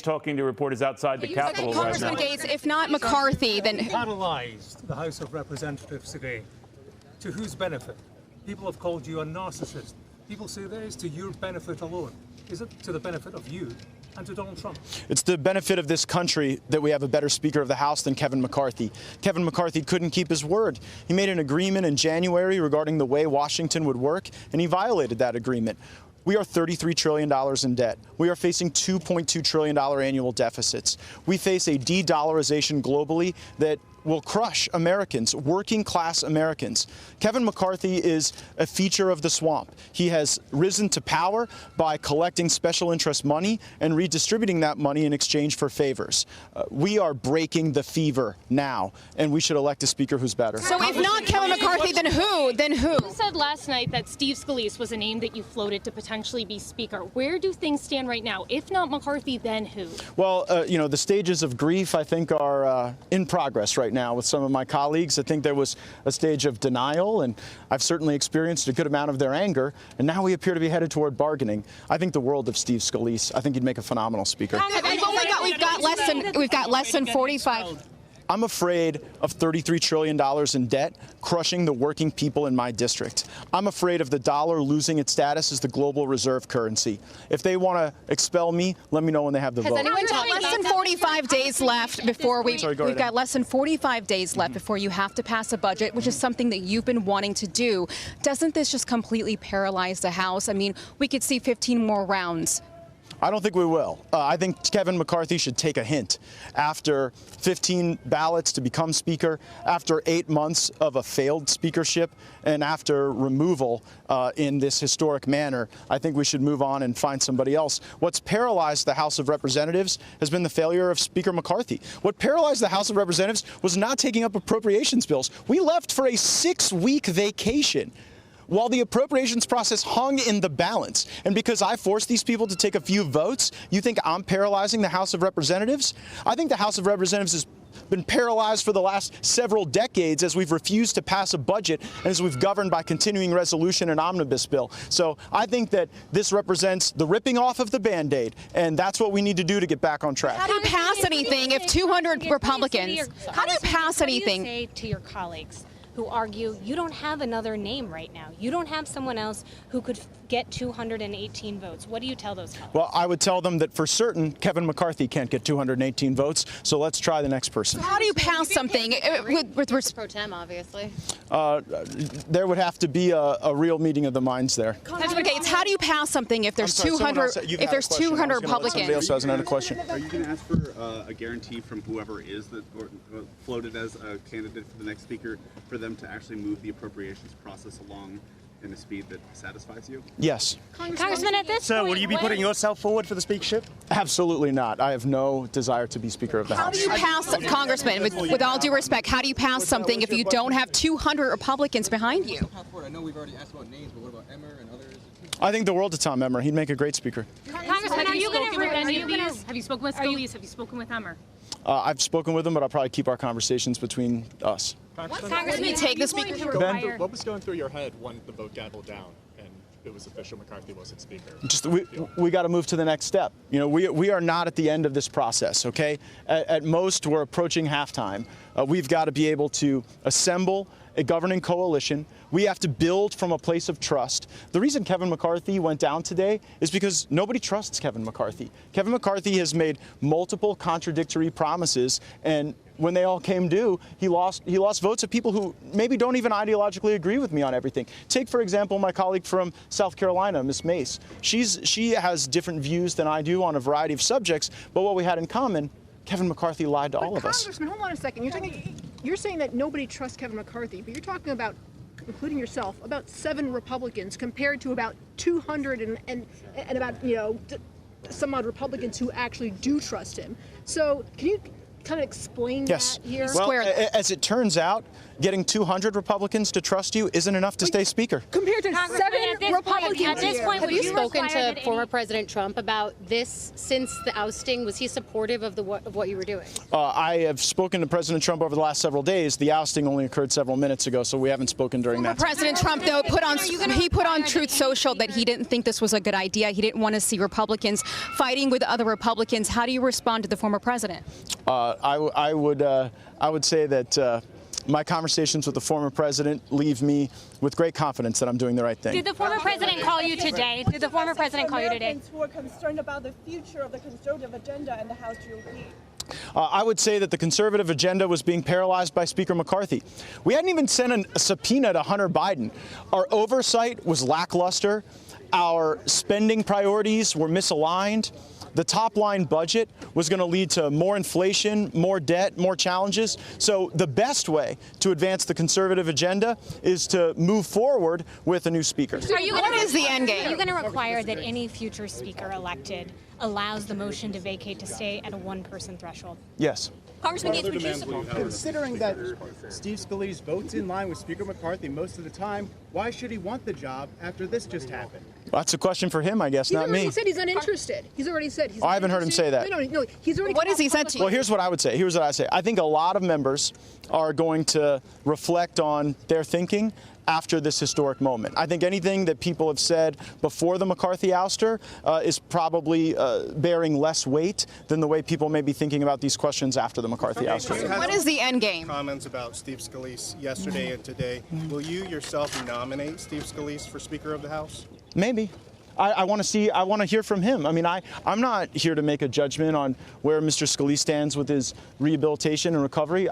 Talking to reporters outside the Capitol right now. Congressman Gaetz, if not McCarthy, then who? Paralyzed the House of Representatives today. To whose benefit? People have called you a narcissist. People say that is to your benefit alone. Is it to the benefit of you and to Donald Trump? It's the benefit of this country that we have a better Speaker of the House than Kevin McCarthy. Kevin McCarthy couldn't keep his word. He made an agreement in January regarding the way Washington would work, and he violated that agreement. We are $33 trillion in debt. We are facing $2.2 trillion annual deficits. We face a de-dollarization globally that will crush Americans, working-class Americans. Kevin McCarthy is a feature of the swamp. He has risen to power by collecting special interest money and redistributing that money in exchange for favors. We are breaking the fever now, and we should elect a speaker who's better. So if not Kevin McCarthy, then who? Then who? You said last night that Steve Scalise was a name that you floated to potentially be speaker. Where do things stand right now? If not McCarthy, then who? Well, the stages of grief, I think, are in progress right now with some of my colleagues. I think there was a stage of denial, and I've certainly experienced a good amount of their anger, and now we appear to be headed toward bargaining. I think the world of Steve Scalise. I think he'd make a phenomenal speaker. We've got less than 45. I'm afraid of $33 trillion in debt crushing the working people in my district. I'm afraid of the dollar losing its status as the global reserve currency. If they want to expel me, let me know when they have the vote. We've got less than 45 days left before we've got less than 45 days left before you have to pass a budget, which is something that you've been wanting to do. Doesn't this just completely paralyze the House? I mean, we could see 15 more rounds. I don't think we will. I think Kevin McCarthy should take a hint. After 15 ballots to become Speaker, after 8 months of a failed speakership, and after removal in this historic manner, I think we should move on and find somebody else. What's paralyzed the House of Representatives has been the failure of Speaker McCarthy. What paralyzed the House of Representatives was not taking up appropriations bills. We left for a 6-week vacation while the appropriations process hung in the balance. And because I forced these people to take a few votes, you think I'm paralyzing the House of Representatives? I think the House of Representatives has been paralyzed for the last several decades as we've refused to pass a budget and as we've governed by continuing resolution and omnibus bill. So I think that this represents the ripping off of the Band-Aid, and that's what we need to do to get back on track. How do you pass anything if 200 Republicans? How do you pass anything? What do you say to your colleagues who argue you don't have another name right now? You don't have someone else who could get 218 votes. What do you tell those colleagues? Well, I would tell them that for certain Kevin McCarthy can't get 218 votes, so let's try the next person. How do you pass something with pro tem, obviously? There would have to be a real meeting of the minds there. Congressman Gaetz, how do you pass something if there's 200 Republicans? Somebody else has another question. Are you going to ask for a guarantee from whoever is floated as a candidate for the next speaker for them to actually move the appropriations process along in a speed that satisfies you? Yes. Congressman, at this So point, will you be putting yourself forward for the speakership? Absolutely not. I have no desire to be Speaker of the House. How do you pass, Congressman, with all due respect, how do you pass something if you don't have 200 Republicans behind you? I know we've already asked about names, but what about Emmer and others? I think the world of Tom Emmer. He'd make a great speaker. Congressman, are you going to have you spoken with Scalise? Have you spoken with Emmer? I've spoken with him, but I'll probably keep our conversations between us. Congressman, take the speaker. What was going through your head when the vote gavelled down and it was official McCarthy wasn't Speaker? Just we got to move to the next step. You know, we are not at the end of this process. Okay, at most we're approaching halftime. We've got to be able to assemble a governing coalition. We have to build from a place of trust. The reason Kevin McCarthy went down today is because nobody trusts Kevin McCarthy. Kevin McCarthy has made multiple contradictory promises, and when they all came due, he lost votes of people who maybe don't even ideologically agree with me on everything. Take, for example, my colleague from South Carolina, Ms. Mace. She has different views than I do on a variety of subjects, but what we had in common, Kevin McCarthy lied to all of us. Congressman, hold on a second. You're saying that nobody trusts Kevin McCarthy, but you're talking about, including yourself, about 7 Republicans compared to about 200 and about, some odd Republicans who actually do trust him. So can kind of explain Yes. that here? Well, as it turns out, getting 200 Republicans to trust you isn't enough to stay Speaker. Compared to 7 Republicans at this here. point, Have would you spoken require to that former President Trump about this since the ousting? Was he supportive of what you were doing? I have spoken to President Trump over the last several days. The ousting only occurred several minutes ago, so we haven't spoken during that time. President Trump, though, put on Truth Social that he didn't think this was a good idea. He didn't want to see Republicans fighting with other Republicans. How do you respond to the former president? I would say that my conversations with the former president leave me with great confidence that I'm doing the right thing. Did the former president call you today? Did the former president call you today? Who are concerned about the future of the conservative agenda in the House GOP? I would say that the conservative agenda was being paralyzed by Speaker McCarthy. We hadn't even sent a subpoena to Hunter Biden. Our oversight was lackluster. Our spending priorities were misaligned. The top-line budget was going to lead to more inflation, more debt, more challenges. So the best way to advance the conservative agenda is to move forward with a new speaker. What is the end game? Are you going to require that any future speaker elected allows the motion to vacate to stay at a one-person threshold? Yes. Congressman Gaetz, Considering that Steve Scalise votes in line with Speaker McCarthy most of the time, why should he want the job after this just happened? Well, that's a question for him, I guess, not me. He said he's uninterested. He's already said he's I haven't heard him say that. No, he's already. What has he said to you? Well, here's what I would say. Here's what I say. I think a lot of members are going to reflect on their thinking after this historic moment. I think anything that people have said before the McCarthy ouster is probably bearing less weight than the way people may be thinking about these questions after the McCarthy ouster. What is the end game? Comments about Steve Scalise yesterday and today. Will you yourself nominate Steve Scalise for Speaker of the House? Maybe. I want to hear from him. I mean, I'm not here to make a judgment on where Mr. Scalise stands with his rehabilitation and recovery.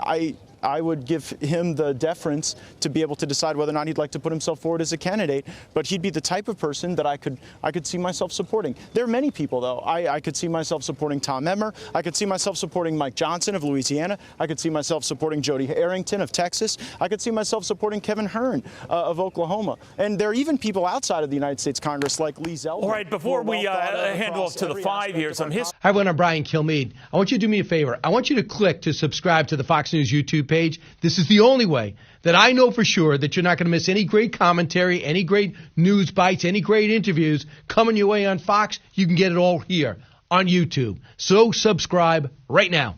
I would give him the deference to be able to decide whether or not he'd like to put himself forward as a candidate, but he'd be the type of person that I could see myself supporting. There are many people, though. I could see myself supporting Tom Emmer. I could see myself supporting Mike Johnson of Louisiana. I could see myself supporting Jody Arrington of Texas. I could see myself supporting Kevin Hearn of Oklahoma. And there are even people outside of the United States Congress like Lee Zeldin. All right, before we hand off to the 5 here, some history. Hi, everyone. I'm Brian Kilmeade. I want you to do me a favor. I want you to click to subscribe to the Fox News YouTube page. This is the only way that I know for sure that you're not going to miss any great commentary, any great news bites, any great interviews coming your way on Fox. You can get it all here on YouTube. So subscribe right now.